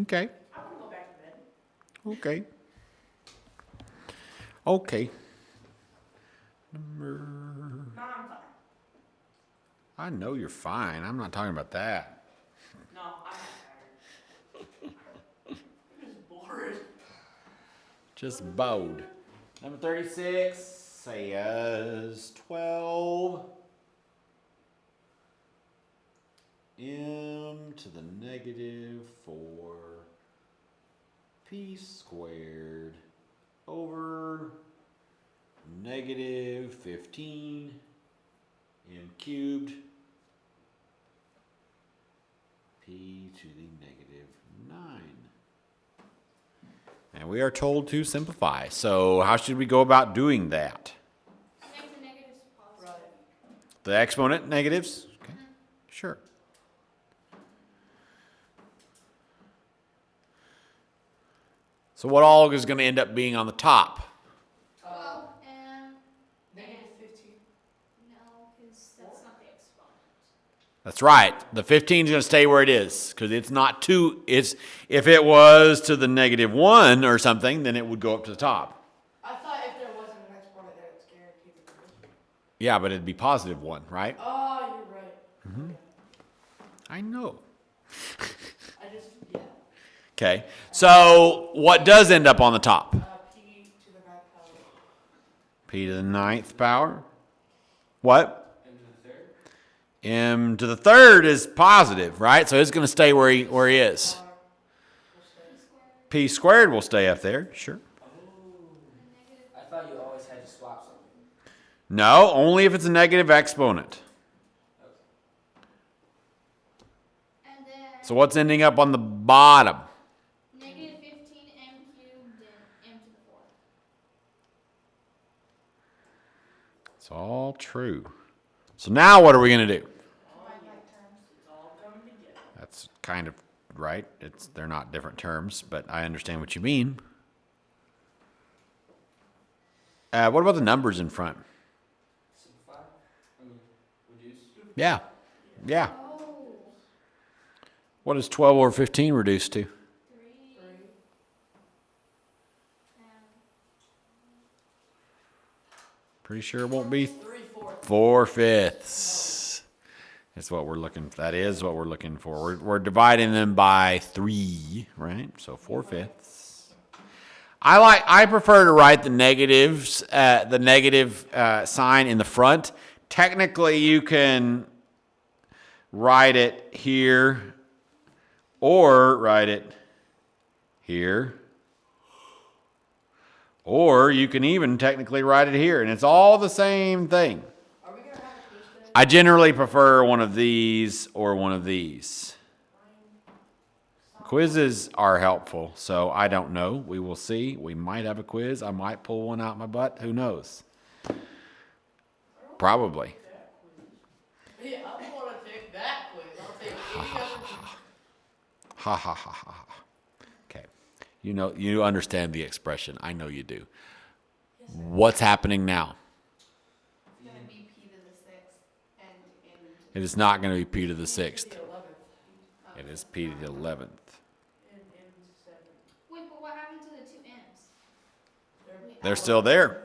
Okay. I want to go back to bed. Okay. Okay. Number. No, I'm fine. I know you're fine. I'm not talking about that. No, I'm not tired. I'm just bored. Just bowed. Number 36 says 12 m to the negative 4 p squared over negative 15 m cubed p to the negative 9. And we are told to simplify. So how should we go about doing that? Make the negatives positive. Right. The exponent negatives? Okay. Sure. So what all is going to end up being on the top? 12 Negative 15. no, because that's not the exponent. That's right. The 15 is going to stay where it is because it's not 2. It's, if it was to the negative 1 or something, then it would go up to the top. I thought if there wasn't an exponent that it's guaranteed to be. Yeah, but it'd be positive 1, right? Oh, you're right. Mm-hmm. Okay. I know. I just, yeah. Okay. So what does end up on the top? P to the 9th power. P to the 9th power. What? M to the third is positive, right? So it's going to stay where he is. P squared will stay up there, sure. I thought you always had to swap something. No, only if it's a negative exponent. And then So what's ending up on the bottom? negative 15 m cubed and m to the 4th. It's all true. So now what are we going to do? It's all coming together. That's kind of right. They're not different terms, but I understand what you mean. What about the numbers in front? Simplify? Reduce? Yeah. Yeah. Oh, What is 12 over 15 reduced to? 3. And Pretty sure it won't be 3/4. 4/5. That's what we're looking. That is what we're looking for. We're dividing them by 3, right? So 4/5. I prefer to write the negatives, the negative sign in the front. Technically, you can write it here, or write it here, or you can even technically write it here, and it's all the same thing. Are we going to have a quiz today? I generally prefer one of these or one of these. Quizzes are helpful, so I don't know. We will see. We might have a quiz. I might pull one out my butt. Who knows? Probably. Yeah, I want to take that quiz. I'll take any other. Ha ha ha ha. Okay. You know, you understand the expression. I know you do. What's happening now? It's going to be p to the 6th and n to It is not going to be p to the 6th. The 11th. It is p to the 11th. And 7. wait, but what happened to the 2 m's? They're still there.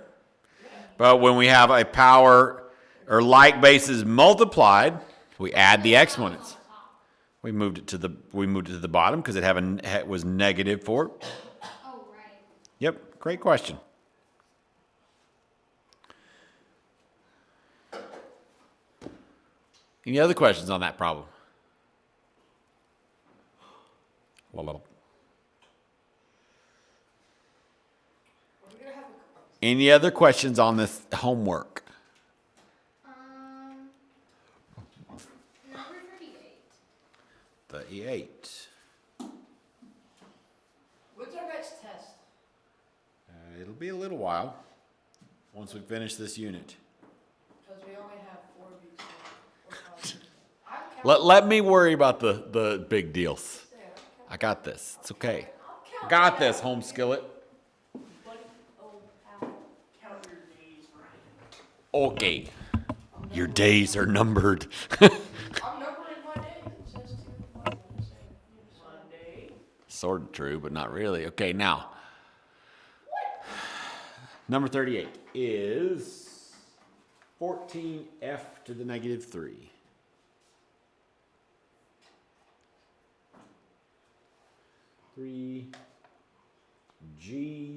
But when we have a power or like bases multiplied, we add the exponents. We moved it to the bottom because it was negative 4. Oh, right. Yep, great question. Any other questions on that problem? Any other questions on this homework? Number 38. 38. What's our next test? It'll be a little while once we finish this unit. Because we only have 4 of each. I'm counting. Let me worry about the big deals. I got this. It's okay. Got this, home skillet. Buddy, oh, pal, count your days right. Okay. Your days are numbered. I'm numbering my days. It says 2. Monday, sort of true, but not really. Okay, now. Number 38 is 14f to the negative 3. 3g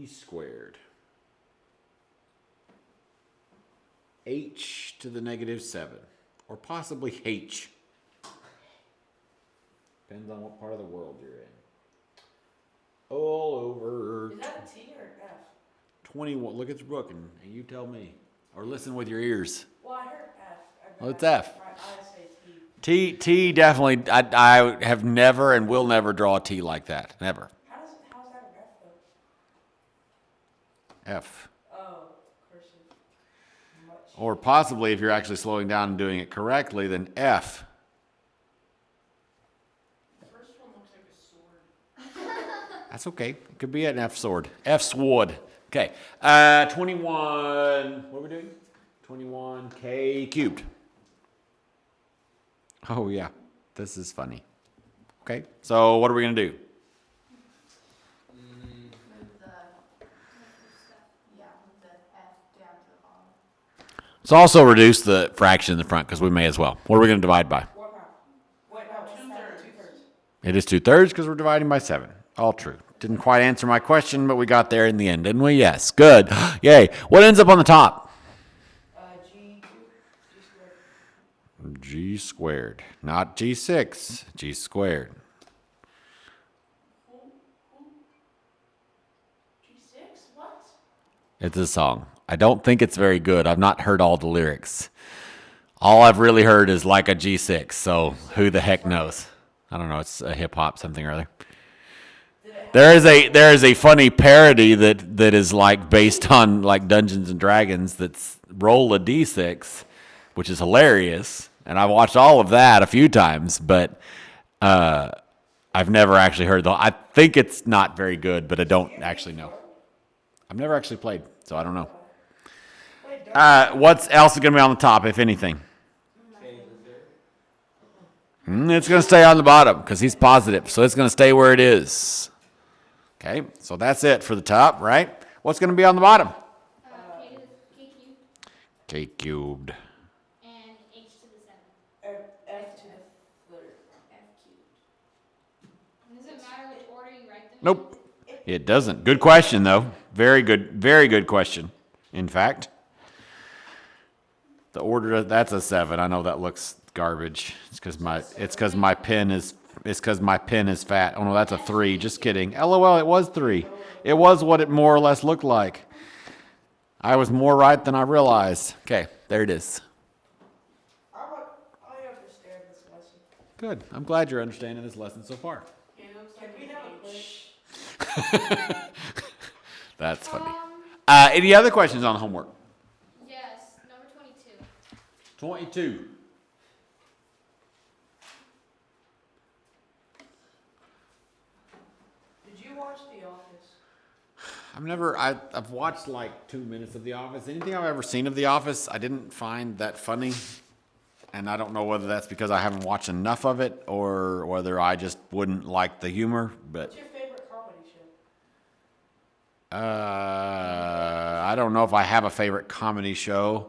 squared. H to the negative 7. Or possibly h. Depends on what part of the world you're in. All over. Is that a T or an F? 21. Look at your book and you tell me. Or listen with your ears. Well, I heard F. Well, it's F. I say T. T definitely. I have never and will never draw a T like that. Never. How's that an F though? F. Oh, cursive. Much. Or possibly, if you're actually slowing down and doing it correctly, then F. The first one looks like a sword. That's okay. It could be an F sword. F sword. Okay. 21. What are we doing? 21k cubed. Oh, yeah. This is funny. Okay. So what are we going to do? Move the F down to the bottom. Let's also reduce the fraction in the front because we may as well. What are we going to divide by? What half? Wait, no, 2/3. It is 2/3 because we're dividing by 7. All true. Didn't quite answer my question, but we got there in the end, didn't we? Yes. Good. Yay. What ends up on the top? G squared. G squared. Not G6. G squared. G6? What? It's a song. I don't think it's very good. I've not heard all the lyrics. All I've really heard is like a G6, so who the heck knows? I don't know. It's a hip hop something or other. There is a funny parody that is like based on like Dungeons and Dragons that's roll a D6, which is hilarious, and I've watched all of that a few times, but I've never actually heard I think it's not very good, but I don't actually know. I've never actually played, so I don't know. What's else is going to be on the top, if anything? It's going to stay on the bottom because he's positive, so it's going to stay where it is. Okay, so that's it for the top, right? What's going to be on the bottom? K cubed. K cubed. And H to the 7. F to the third. F cubed. And does it matter which order you write them in? Nope, it doesn't. Good question, though. Very good question. In fact, the order that's a 7. I know that looks garbage. It's because my pen is fat. Oh no, that's a 3. Just kidding. LOL, it was 3. It was what it more or less looked like. I was more right than I realized. Okay, there it is. I understand this lesson. Good. I'm glad you're understanding this lesson so far. Can we have a quiz? That's funny. Any other questions on homework? Yes, number 22. 22. Did you watch The Office? I've watched like 2 minutes of The Office. Anything I've ever seen of The Office, I didn't find that funny. And I don't know whether that's because I haven't watched enough of it or whether I just wouldn't like the humor. But What's your favorite comedy show? I don't know if I have a favorite comedy show.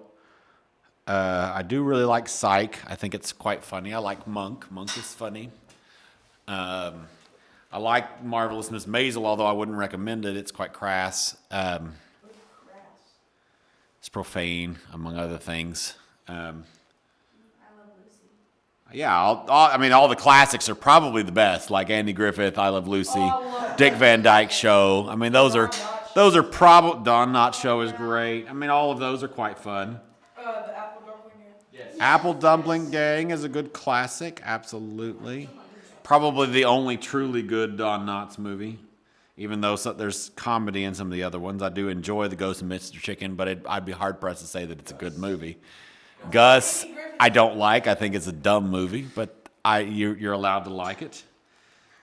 I do really like Psych. I think it's quite funny. I like Monk. Monk is funny. I like Marvelous Miss Maisel, although I wouldn't recommend it. It's quite crass. Crass. It's profane, among other things. I love Lucy. Yeah, all the classics are probably the best, like Andy Griffith, I Love Lucy, Dick Van Dyke Show. I mean, those are probably Don Knotts Show is great. I mean, all of those are quite fun. The Apple Dumpling Gang? Yes. Apple Dumpling Gang is a good classic, absolutely. Probably the only truly good Don Knotts movie, even though there's comedy in some of the other ones. I do enjoy The Ghost of Mr. Chicken, but I'd be hard pressed to say that it's a good movie. Gus, I don't like. I think it's a dumb movie, but you're allowed to like it.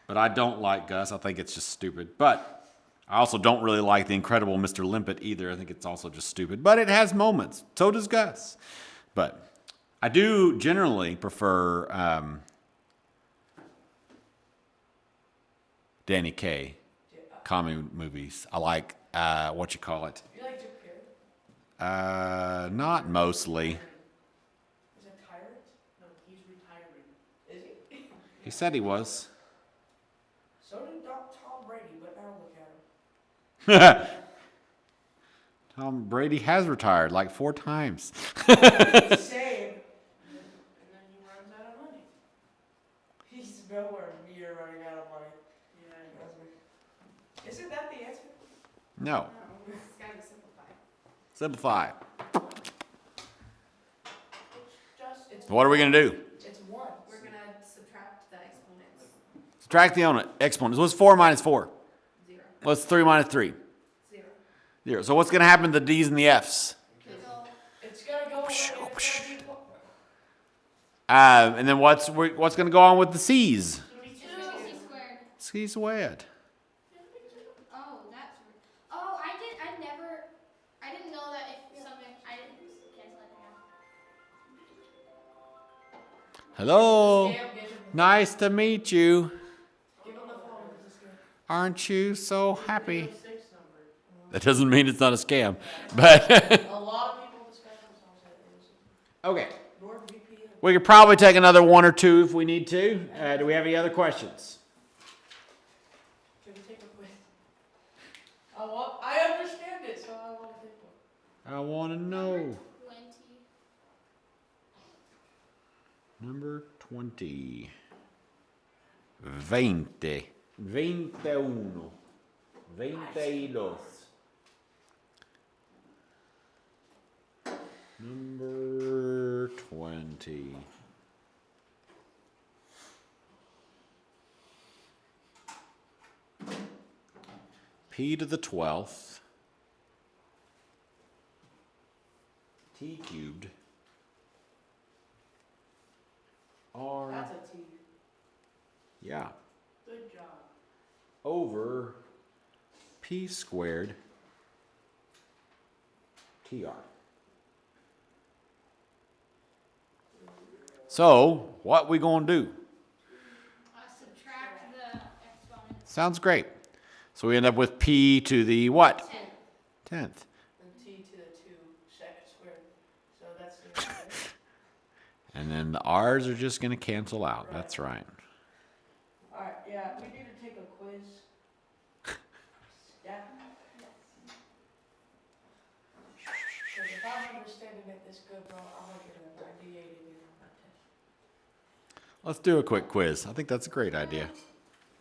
But I don't like Gus. I think it's just stupid. But I also don't really like The Incredible Mr. Limpet either. I think it's also just stupid. But it has moments. So does Gus. But I do generally prefer Danny Kaye. Comedy movies. I like, what you call it? You like Jim Carrey? Not mostly. Is it Tyrant? No, he's retiring. Is he? He said he was. So did Tom Brady, but now look at him. Tom Brady has retired like 4 times. Same. And then he runs out of money. He's nowhere near running out of money. Yeah, isn't that the answer? No. No, it's gotta be simplified. Simplify. It's What are we going to do? It's 1. We're gonna subtract the exponents. Subtract the exponents. What's 4 minus 4? 0. What's 3 minus 3? 0. 0. So what's going to happen to the D's and the F's? It'll, It's gonna go away. It's gonna be And then what's going to go on with the C's? it'll be 2c squared. C squared. Oh, that's weird. Oh, I didn't know that if something, I didn't cancel it out. Hello. Scam, give him Nice to meet you. the phone. It's a scam. Aren't you so happy? 6 number. That doesn't mean it's not a scam. But A lot of people disguise themselves as okay. NordVPN. We could probably take another 1 or 2 if we need to. Do we have any other questions? Can we take a quiz? I understand it, so I want to take one. I want to know. 20. Number 20. 20. 21. 22. Number 20. P to the 12th. T cubed. R. That's a T. Yeah. Good job. Over P squared. TR. So, what we gonna do? Subtract the exponents. Sounds great. So we end up with P to the what? 10. 10th. And T to the 2 squared. So that's the answer. And then the R's are just gonna cancel out. That's right. Alright, yeah, we need to take a quiz. Yeah? Because if I'm understanding it this good, bro, I'm gonna get a 98 in my test. Let's do a quick quiz. I think that's a great idea.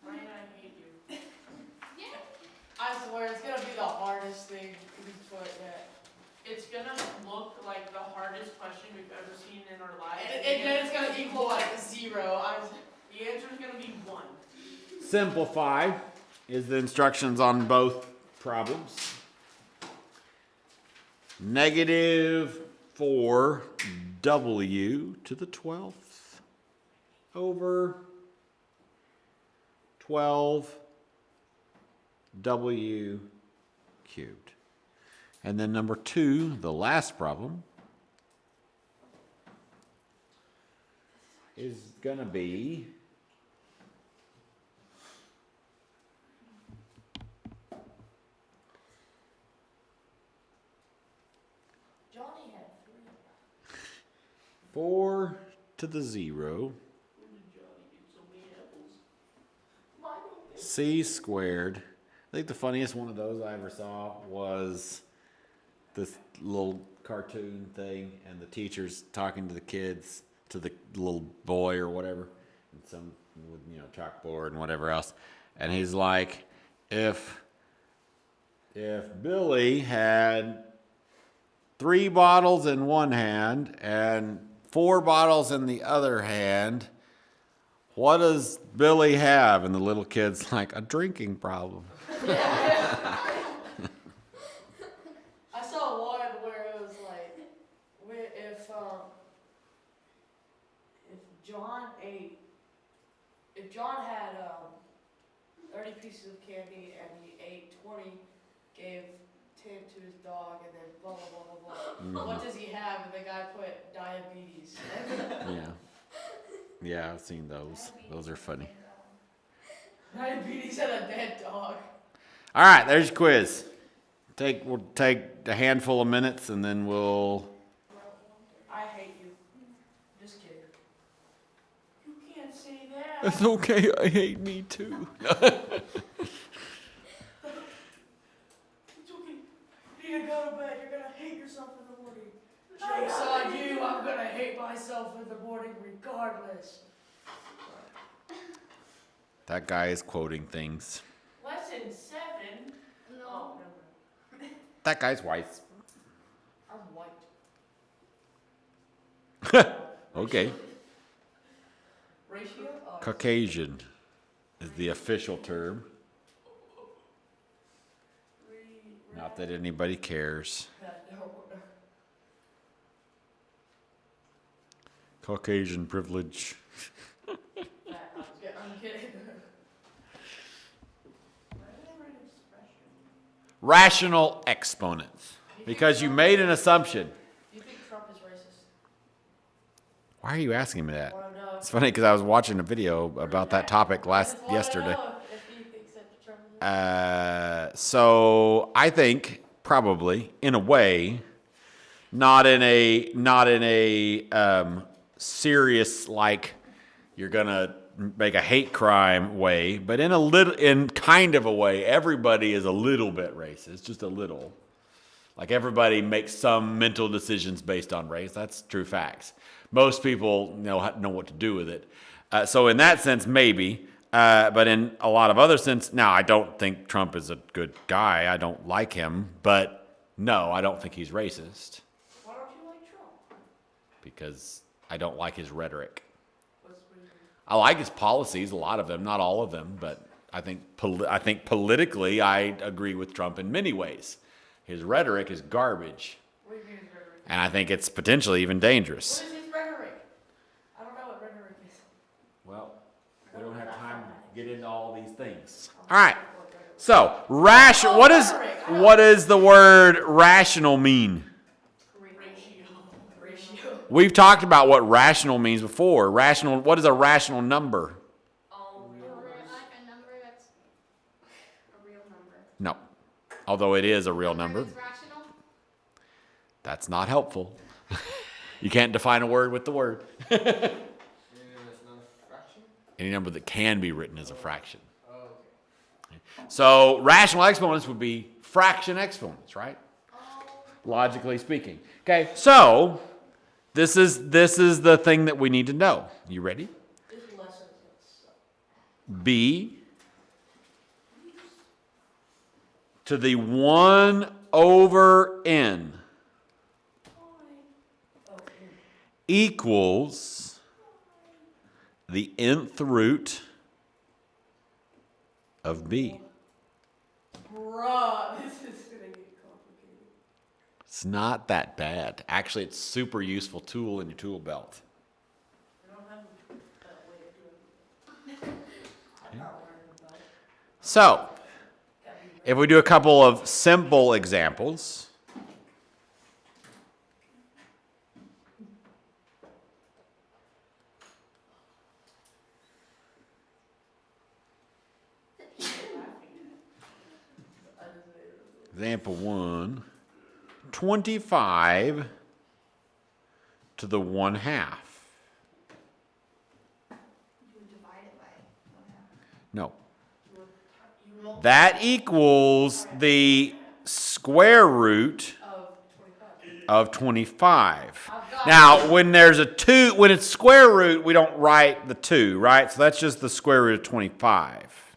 Ryan, I hate you. Yeah. I swear, it's gonna be the hardest thing we put yet. It's gonna look like the hardest question we've ever seen in our lives. And then it's gonna equal like 0. The answer's gonna be 1. Simplify is the instructions on both problems. Negative 4w to the 12th over 12w cubed. And then number 2, the last problem, is going to be Johnny had 3. 4 to the 0 c squared. I think the funniest one of those I ever saw was this little cartoon thing, and the teacher's talking to the kids, to the little boy or whatever, and some with chalkboard and whatever else, and he's like, if Billy had 3 bottles in one hand and 4 bottles in the other hand, what does Billy have? And the little kid's like, a drinking problem. I saw one where it was like, if John had 30 pieces of candy and he ate 20, gave 10 to his dog, and then blah blah blah blah blah. What does he have? And the guy put diabetes. Yeah. Yeah, I've seen those. Those are funny. Ryan Petey's had a dead dog. All right, there's your quiz. We'll take a handful of minutes and then we'll. I hate you. Just kidding. You can't say that. It's okay. I hate me too. It's okay. You need to go to bed. You're gonna hate yourself in the morning. Joke's on you. I'm gonna hate myself in the morning regardless. That guy is quoting things. Lesson 7. No. Oh, never mind. That guy's white. I'm white. Okay. Ratio? Oh, Caucasian is the official term. Not that anybody cares. no. Caucasian privilege. I'm kidding. Rational exponents. Because you made an assumption. Do you think Trump is racist? Why are you asking me that? I want to know. It's funny because I was watching a video about that topic yesterday. If he thinks that Trump is So I think probably in a way, not in a serious like you're gonna make a hate crime way, but in kind of a way, everybody is a little bit racist, just a little. Like everybody makes some mental decisions based on race. That's true facts. Most people know what to do with it. So in that sense, maybe. But in a lot of other sense, now I don't think Trump is a good guy. I don't like him. But no, I don't think he's racist. Why don't you like Trump? Because I don't like his rhetoric. What's the reason? I like his policies, a lot of them, not all of them. But I think politically, I agree with Trump in many ways. His rhetoric is garbage. What do you mean his rhetoric? And I think it's potentially even dangerous. What is his rhetoric? I don't know what rhetoric is. Well, we don't have time to get into all these things. All right. So, what does the word rational mean? Ratio. We've talked about what rational means before. What is a rational number? Like a number that's a real number. No. Although it is a real number. It's rational. That's not helpful. You can't define a word with the word. It's not a fraction? Any number that can be written as a fraction. Oh, okay. So rational exponents would be fraction exponents, right? Logically speaking. Okay, so this is the thing that we need to know. You ready? This lesson is B to the 1 over n equals the nth root of b. Bruh, this is gonna get complicated. It's not that bad. Actually, it's a super useful tool in your tool belt. I don't have that way of doing it. I'm not learning about it. So, if we do a couple of simple examples. Example 1, 25 to the 1/2. You divide it by 1/2. No. That equals the square root Of 25. of 25. Now, when there's a 2, when it's square root, we don't write the 2, right? So that's just the square root of 25.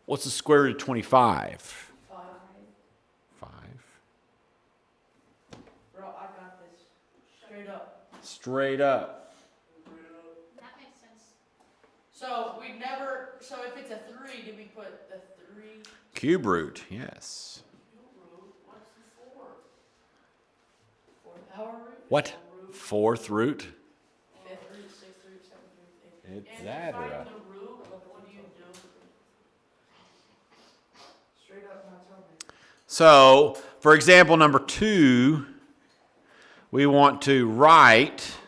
What's the square root of 25? 5. Bro, I got this. Straight up. Straight up. That makes sense. So if it's a 3, do we put the 3? Cube root, yes. What's the 4? Fourth power root? What? Fourth root? 5th root, 6th root, 7th root, 8th root. It's And that if you or find the root, what do you do? Straight up, not tell me. So, for example, number 2, we want to write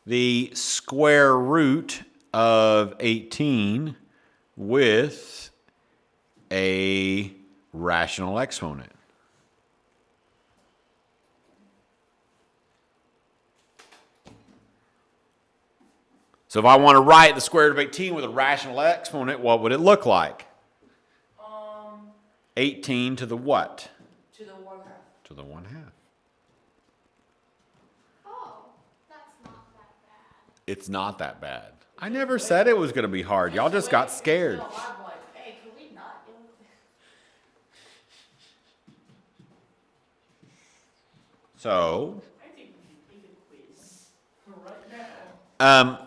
the square root of 18 with a rational exponent. So if I want to write the square root of 18 with a rational exponent, what would it look like? 18 to the what? To the 1/2. To the 1/2. Oh, that's not that bad. It's not that bad. I never said it was going to be hard. Y'all just got scared. No, I'm like, hey, can we not do it? So, I think we can quiz right now.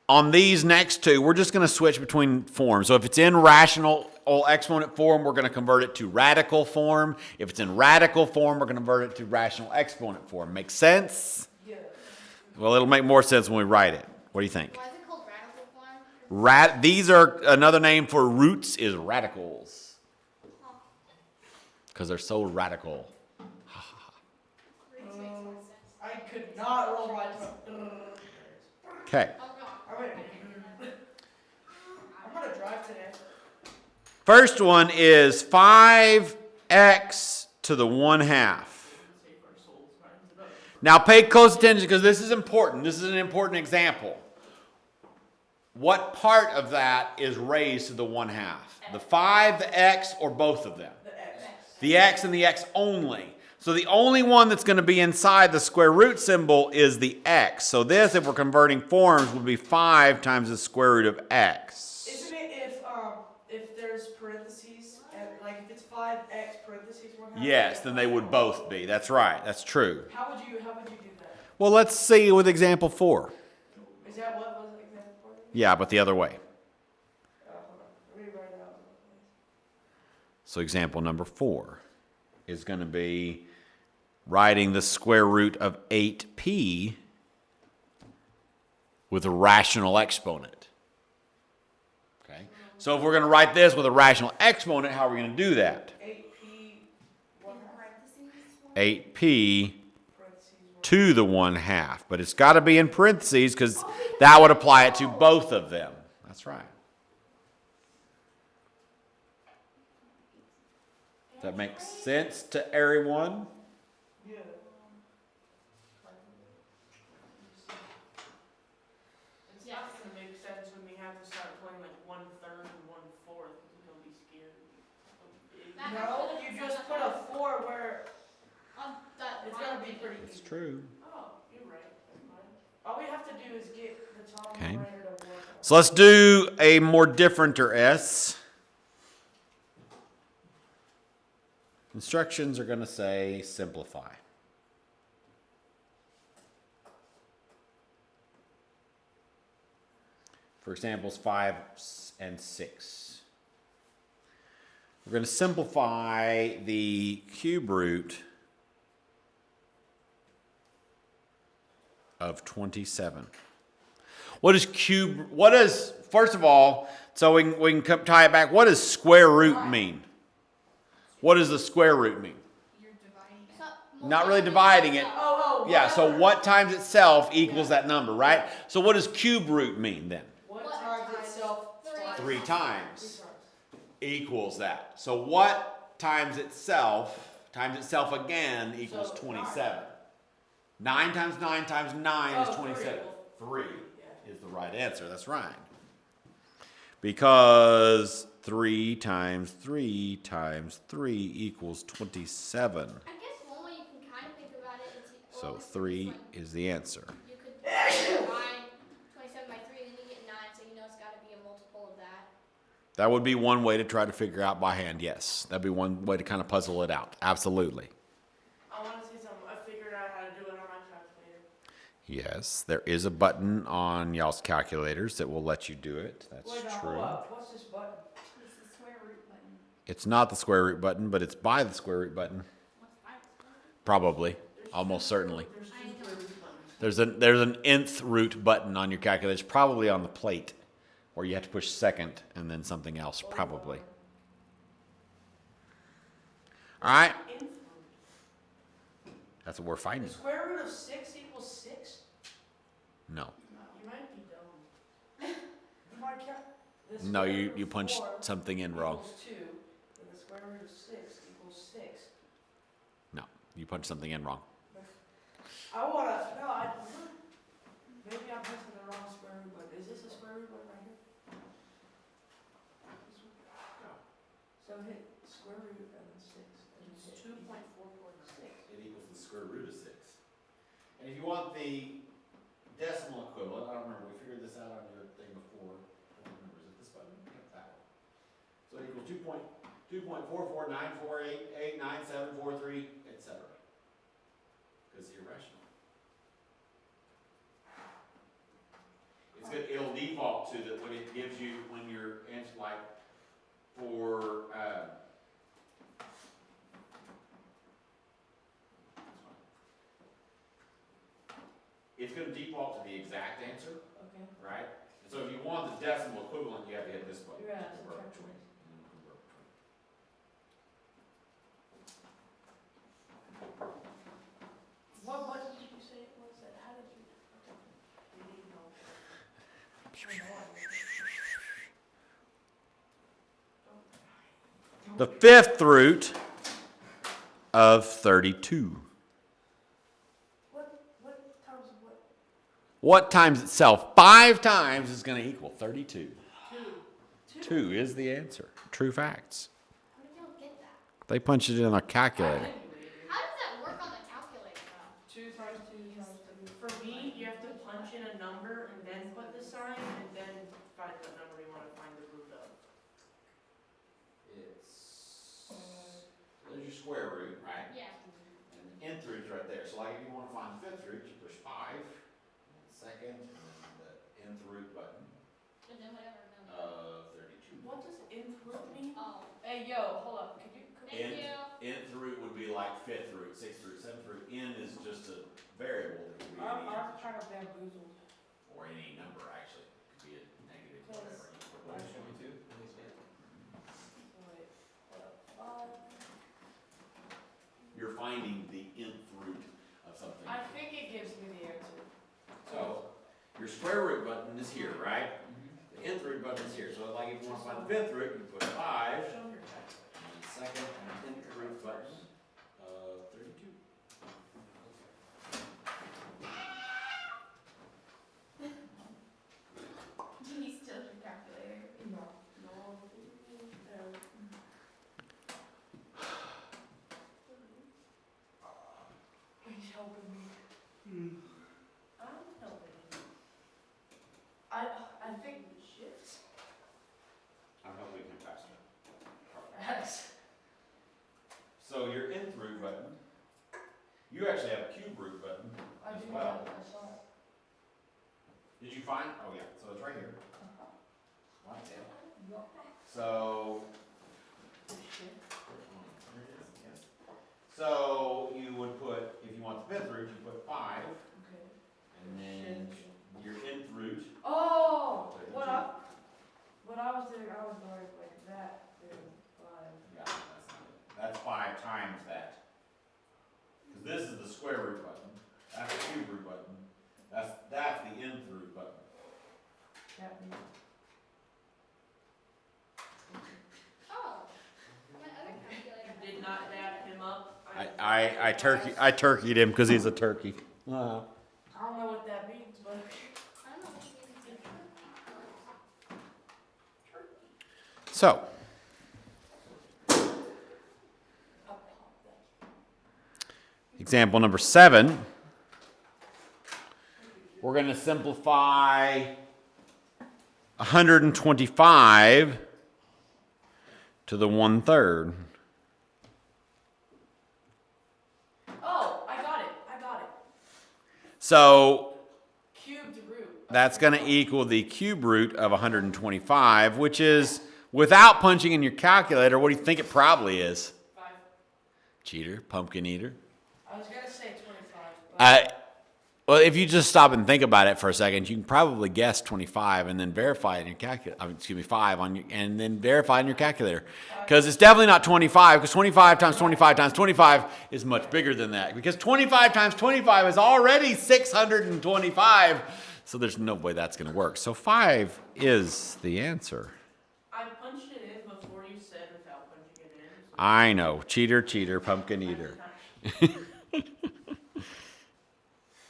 on these next two, we're just going to switch between forms. So if it's in rational exponent form, we're going to convert it to radical form. If it's in radical form, we're going to convert it to rational exponent form. Make sense? Yeah. Well, it'll make more sense when we write it. What do you think? Why is it called radical form? These are another name for roots is radicals. Because they're so radical. Roots makes more sense. I could not roll my tongue. Okay. Oh, no. I'm gonna drive today. First one is 5x to the 1/2. Now pay close attention because this is important. This is an important example. What part of that is raised to the 1/2? The 5, the x, or both of them? The X. The x and the x only. So the only one that's going to be inside the square root symbol is the x. So this, if we're converting forms, would be 5 times the square root of x. Isn't it if there's parentheses and like if it's 5x parentheses 1/2? Yes, then they would both be. That's right. That's true. How would you do that? Well, let's see with example 4. Is that what was example for? Yeah, but the other way. Hold on. Let me write it out. So example number 4 is going to be writing the square root of 8p with a rational exponent. Okay? So if we're going to write this with a rational exponent, how are we going to do that? 8p 1/2. 8p Parentheses 1/2. to the 1/2. But it's got to be in parentheses because that would apply it to both of them. That's right. Does that make sense to everyone? Yeah. It's not gonna make sense when we have to start playing like 1/3 and 1/4. We're gonna be scared. That No, actually you doesn't just put sound a 4 where that it's gonna be pretty It's easy. true. Oh, you're right. Never mind. All we have to do is get the top Okay. numerator to work. So let's do a more differenter S. Instructions are going to say simplify. For examples 5 and 6. We're going to simplify the cube root of 27. First of all, so we can tie it back, what does square root mean? What does the square root mean? You're dividing it. Not really dividing it. Oh, Yeah, so what times itself equals that number, right? So what does cube root mean then? What What times times? itself? 3 times 3 times. equals that. So what times itself again equals So 27? 9 times 9 times 9 is Oh, 27. 3 Yeah. is the right answer. That's right. Because 3 times 3 times 3 equals 27. I guess one way you can kind of think about it is So 3 is the answer. you could divide 27 by 3 and then you get 9, so you know it's got to be a multiple of that. That would be one way to try to figure out by hand, yes. That'd be one way to kind of puzzle it out. Absolutely. I want to say something. I figured out how to do it on my calculator. Yes, there is a button on y'all's calculators that will let you do it. That's Wait, now, true. hold up. What's this button? It's the square root button. It's not the square root button, but it's by the square root button. What's 5 square root? Probably. Almost certainly. There's I two know. square root buttons. There's an nth root button on your calculator. It's probably on the plate where you have to push second and then something else, probably. All right? Nth root. That's what we're The finding. square root of 6 equals 6? No. You might be dumb. the No, square you root of punched 4 something in wrong. equals 2, and the square root of 6 equals 6. No, you punched something in wrong. Maybe I'm pressing the wrong square root button. Is this a square root button right here? This one? No. So hit square root and then 6. And then hit 2.446. It equals the square root of 6. And if you want the decimal equivalent, I don't remember, we figured this out on your thing before. I don't remember, is it this button? Yeah, that one. So it equals 2.44948899743, etc. Because it's irrational. It's good. It'll default to that when it gives you when you're like for it's going to default to the exact answer, Okay. right? And so if you want the decimal equivalent, you have to hit this button. Yeah, Convert subtract between. What button did you say it was? How did you? You need help. The fifth root of 32. What times what? What times itself 5 times is going to equal 32. 2. 2 is the answer. True facts. How did y'all get that? They punched it in a calculator. How does that work on the calculator though? 2 times 2 times 2. For me, you have to punch in a number and then put the sign and then find the number you want to find the root of. There's your square root, right? Yeah. And the nth root is right there. So like if you want to find the fifth root, you push 5. And the second, and then the nth root button And then whatever number. of 32. What does nth root mean? Oh. Hey, yo, hold up. Could you? Thank you. Nth root would be like fifth root, sixth root, seventh root. N is just a variable that can be any I'm kind of bamboozled. or any number actually. It could be a negative, whatever. You put Wait, whatever. hold up. You're finding the nth root of something. I think it gives me the answer. So your square root button is here, right? The nth root button is here. So like if you want to find the fifth root, you put 5. Show me your calculator. And the second and nth root button of 32. Do you still your calculator? No. He's helping me. I'm helping him. I think shit. I'm helping him faster. Yes. So your nth root button, you actually have a cube root button I as do well. that. I saw it. Did you find? Oh yeah, so it's right here. Right there. No. So, Shit. there it is, yes. So you would put, if you want the fifth root, you put 5, Okay. and then your nth root. Oh, what I was doing, I was going like that. Then 5. Yeah, that's not it. That's 5 times that. Because this is the square root button. That's the cube root button. That's the nth root button. That means. Oh. My other calculator. Did not dab him up. I turkeyed him because he's a turkey. I don't know what that means, but. I don't know what you mean. So, example number 7. We're going to simplify 125 to the 1/3. Oh, I got it. So Cubed root. that's going to equal the cube root of 125, which is, without punching in your calculator, what do you think it probably is? 5. Cheater, pumpkin eater. I was gonna say 25. But Well, if you just stop and think about it for a second, you can probably guess 25 and then verify it in your calculator. 5 on your, and then verify in your calculator, because it's definitely not 25. Because 25 times 25 times 25 is much bigger than that. Because 25 times 25 is already 625. So there's no way that's going to work. So 5 is the answer. I punched it in before you said without punching it in. So I know. Cheater, cheater, pumpkin eater.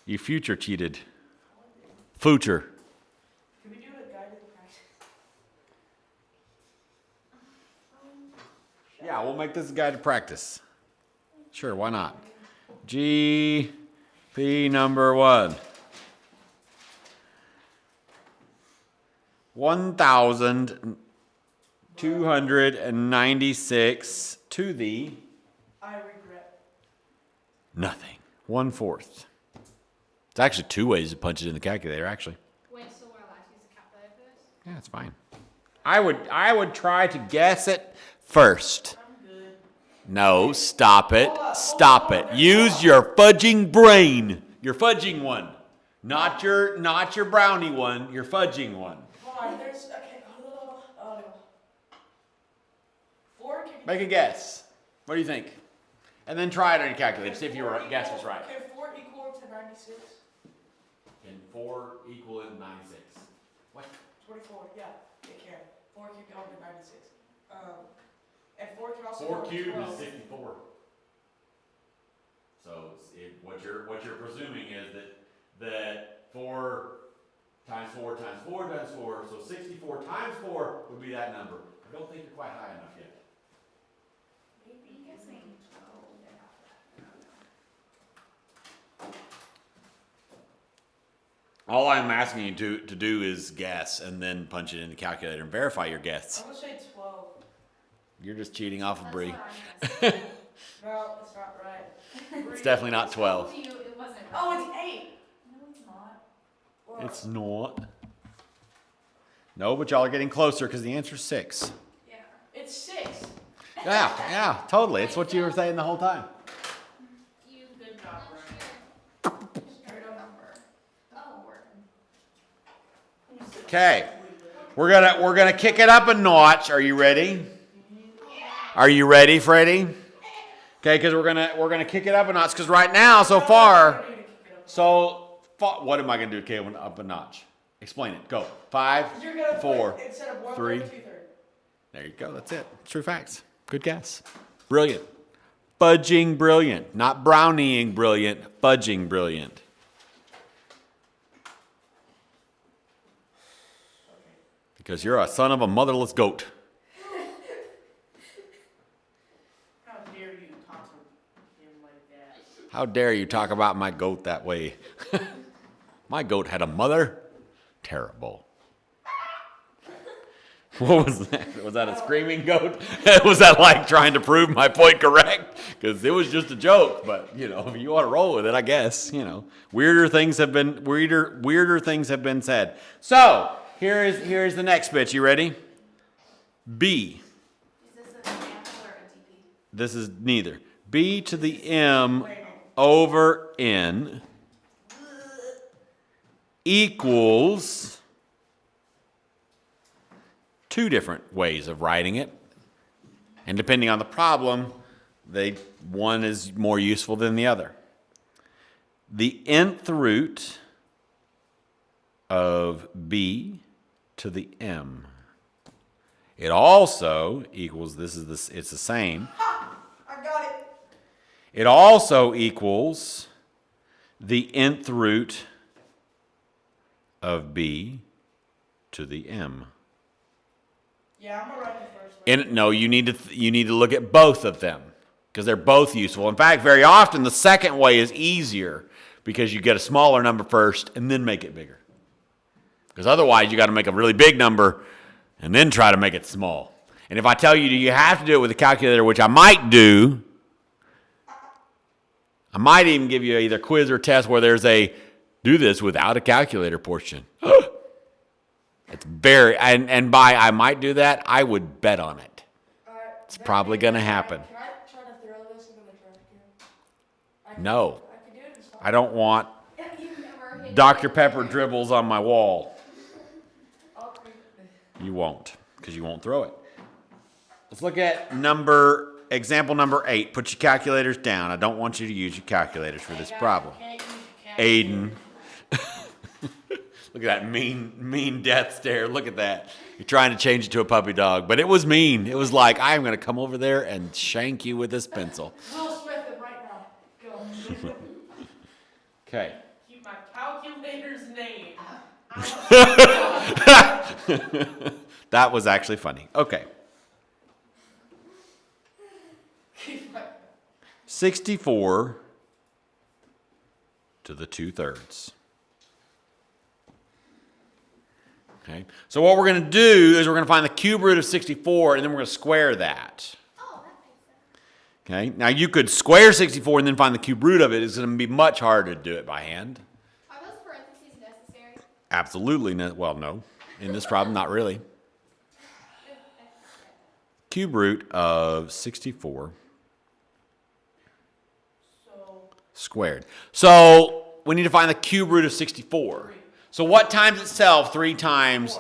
You future cheated. Future. Can we do a guided practice? Yeah, we'll make this a guide to practice. Sure, why not? GP number 1. 1,296 to the I regret. nothing. 1/4. It's actually 2 ways to punch it in the calculator, actually. Wait, so we're allowed to use a calculator for this? Yeah, it's fine. I would try to guess it first. I'm good. No, stop it. Stop it. Use your fudging brain. Your fudging one. Not your brownie one, your fudging one. Hold on, there's, okay, oh no. 4 can... Make a guess. What do you think? And then try it on your calculator. See if your guess was right. Can 4 equal to 96? Can 4 equal 96? What? 24, yeah, it can. 4 can go to 96. And 4 can also 4 go to cubed 12. is 64. So what you're presuming is that 4 times 4 times 4 times 4, so 64 times 4 would be that number. I don't think you're quite high enough yet. I'm guessing 12. All I'm asking you to do is guess and then punch it in the calculator and verify your guess. I'm gonna say 12. You're just cheating off of That's Bree. what I'm guessing. No, it's not right. It's definitely not I 12. told you it wasn't Oh, right. it's 8. No, it's not. Well, It's not. No, but y'all are getting closer because the answer's 6. Yeah. it's 6. Yeah, totally. It's what you were saying the whole time. You Good job, What's your number? Oh, Okay. We're gonna kick it up a notch. Are you ready? Are you ready, Freddie? Okay, because we're gonna kick it up a notch. Because right now, so far, what am I gonna do? Okay, up a notch. Explain it. Go. 5, You're gonna 4. put, instead of 1 3. 2/3. There you go. That's it. True facts. Good guess. Brilliant. Fudging brilliant. Not brownieing brilliant. Fudging brilliant. Because you're a son of a motherless goat. How dare you talk to him like that? How dare you talk about my goat that way? My goat had a mother. Terrible. What was that? Was that a screaming goat? Was that like trying to prove my point correct? Because it was just a joke, but if you want to roll with it, I guess. Weirder things have been said. So here's the next bit. You ready? B. Is this an example or a DP? This is neither. B to the M over N equals 2 different ways of writing it. And depending on the problem, one is more useful than the other. The nth root of B to the M. It also equals, it's the same. I got it. It also equals the nth root of B to the M. Yeah, I'm gonna write the first one. And no, you need to look at both of them because they're both useful. In fact, very often the second way is easier because you get a smaller number first and then make it bigger. Because otherwise you got to make a really big number and then try to make it small. And if I tell you have to do it with a calculator, which I might do, I might even give you either quiz or test where there's a do this without a calculator portion. It's and by I might do that, I would bet on it. Alright, It's probably gonna happen. Can I try to throw this into the trash can? No. I can do it and stop. I don't want You never hit Dr. Pepper dribbles on my wall. I'll clean it. You won't, because you won't throw it. Let's look at example number 8. Put your calculators down. I don't want you to use your calculators for this problem. Can't use your calculator. Aiden. Look at that mean death stare. Look at that. You're trying to change it to a puppy dog, but it was mean. It was like, I'm going to come over there and shank you with this pencil. Will Smith it right now. Go. Okay. Keep my calculator's name. That was actually funny. Okay. Keep my 64 to the 2/3. Okay. So what we're going to do is we're going to find the cube root of 64, and then we're going to square that. Oh, that makes sense. Okay. Now you could square 64 and then find the cube root of it. It's going to be much harder to do it by hand. Are those parentheses necessary? Absolutely. Well, no. In this problem, not really. Cube root of 64 squared. So we need to find the cube root of 64. So what times itself? 3 times.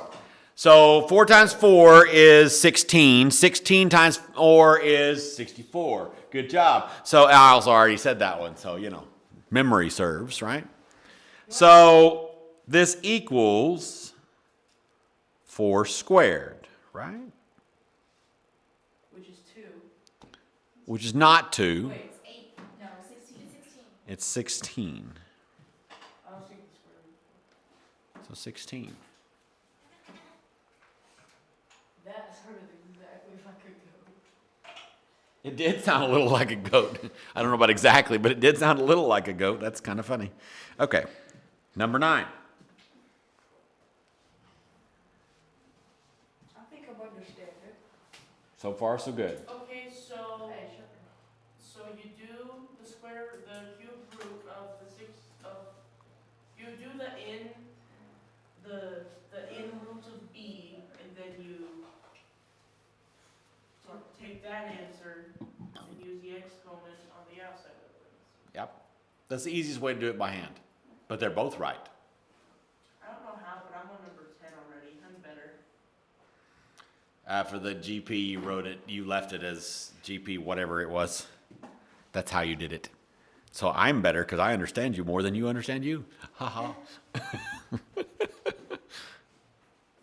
So 4 times 4 is 16. 16 times 4 is 64. Good job. So I also already said that one. So, memory serves, right? So this equals 4 squared, right? which is 2. Which is not 2. Wait, It's 8. No, 16. It's 16. I was thinking square root. So 16. That sounded exactly like a goat. It did sound a little like a goat. I don't know about exactly, but it did sound a little like a goat. That's kind of funny. Okay. Number 9. I think I'm understanding. So far, so good. Okay, so Hey, shut up. you do the cube root of the you do the in root of b, and then you take that answer and use the exponent on the outside of things. Yep. That's the easiest way to do it by hand. But they're both right. I don't know how, but I'm on number 10 already. I'm better. For the GP, you wrote it, you left it as GP whatever it was. That's how you did it. So I'm better because I understand you more than you understand you. Ha ha.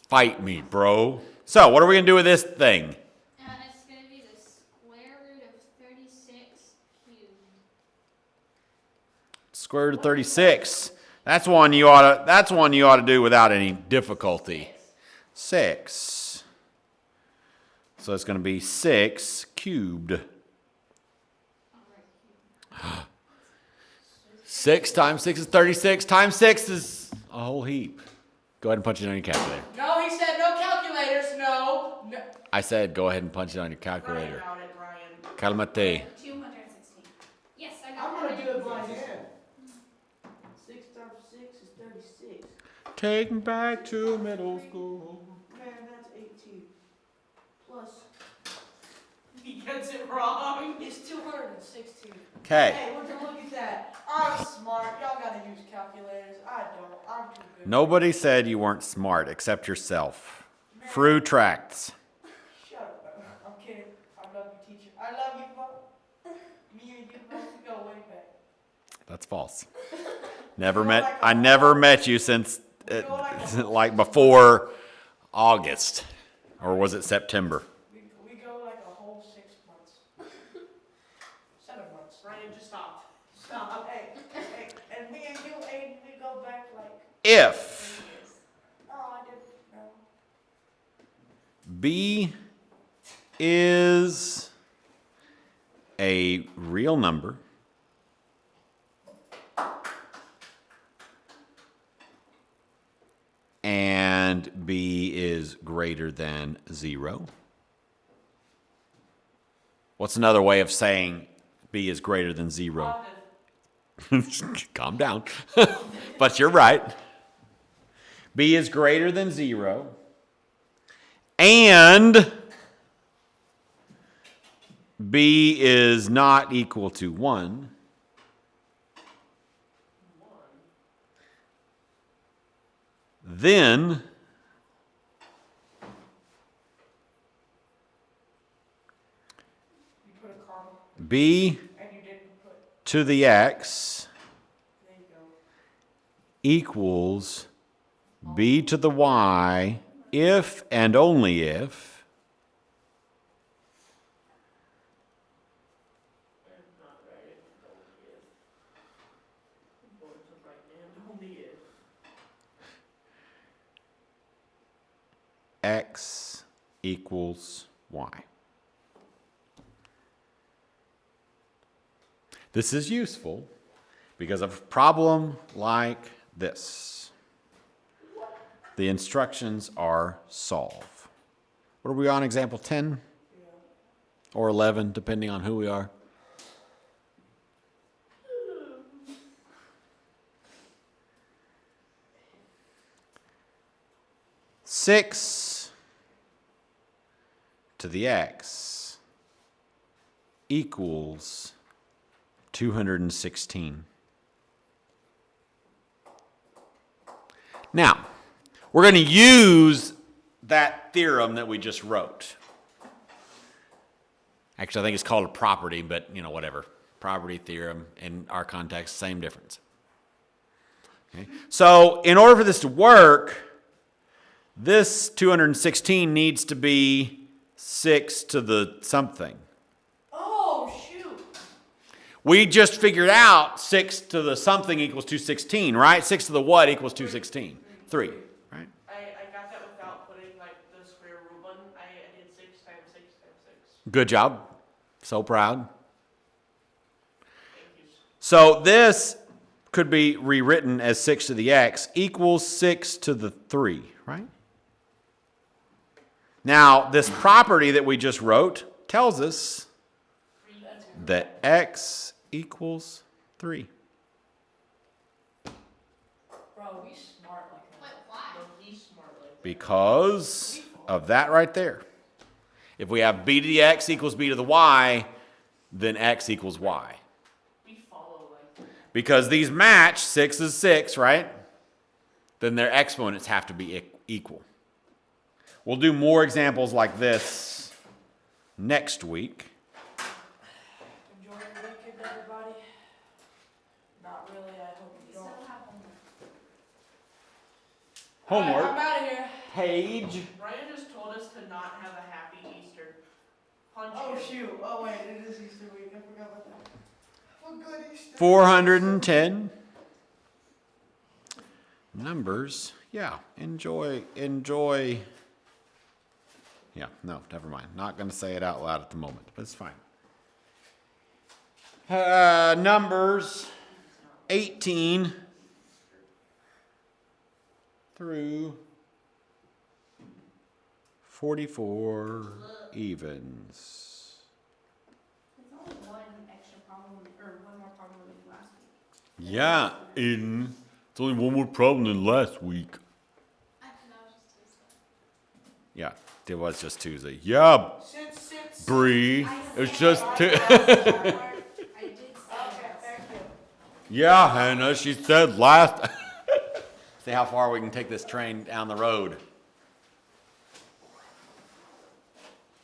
Fight me, bro. So what are we going to do with this thing? It's going to be the square root of 36 cubed. Square root of 36. That's one you ought to do without any difficulty. 6. So it's going to be 6 cubed. 6 times 6 is 36. Times 6 is a whole heap. Go ahead and punch it on your calculator. No, he said no calculators. No. I said go ahead and punch it on your Brian calculator. got it, Brian. Calmate. 216. Yes, I got I'm that. gonna do it by hand. 6 times 6 is 36. Take me back to middle school. Man, that's 18. Plus, He gets it wrong. it's 216. Okay. Hey, would you look at that? I'm smart. Y'all gotta use calculators. I don't. I'm too good. Nobody said you weren't smart except yourself. Fru tracts. Shut up. I'm kidding. I love you, teacher. I love you both. Me and you both we go way back. That's false. I never met you since like before August, or was it September? We go like a whole 6 months. 7 months. Brian, just stop. Stop. Hey, and me and you, Aiden, we go back like. If Oh, I didn't know. B is a real number and B is greater than 0. What's another way of saying B is greater than 0? Calm down. But you're right. B is greater than 0. And B is not equal to 1. Then You put a comma B and you didn't put. to the x There you go. equals b to the y if and only if And not right, it's only if. I'm going to write and only if. x equals y. This is useful because of a problem like this. The instructions are solve. What are we on, example 10? Yeah. Or 11, depending on who we are? Six to the x equals 216. Now, we're going to use that theorem that we just wrote. Actually, I think it's called a property, but whatever. Property, theorem, in our context, same difference. Okay. So, in order for this to work, this 216 needs to be 6 to the something. Oh, shoot. We just figured out 6 to the something equals 216, right? 6 to the what equals 216? 3, right? I got that without putting like the square root one. I did 6 times 6 times 6. Good job. So proud. Thank you. So this could be rewritten as 6 to the x equals 6 to the 3, right? Now, this property that we just wrote tells us that x equals 3. Bro, we smart like that. Wait, why? No, he's smart like that. Because of that right there. If we have b to the x equals b to the y, then x equals y. We follow like that. Because these match, 6 is 6, right? Then their exponents have to be equal. We'll do more examples like this next week. Enjoy your weekend, everybody. Not really, I hope you don't. Homework. Alright, I'm out of here. Page. Brian just told us to not have a happy Easter. Punch Oh, him. shoot. Oh, wait, it is Easter week. I forgot about that. Well, good Easter. 410. Numbers. Yeah, enjoy. Yeah, no, never mind. Not going to say it out loud at the moment, but it's fine. Numbers 18 through 44 evens. It's only one extra problem, or one more problem than last week. Yeah, Aiden. It's only one more problem than last week. I don't know, it's just Tuesday. Yeah, it was just Tuesday. Yeah, Since. Bree. It's just two. I did say Okay, thank you. Yeah, Hannah, she said last. See how far we can take this train down the road.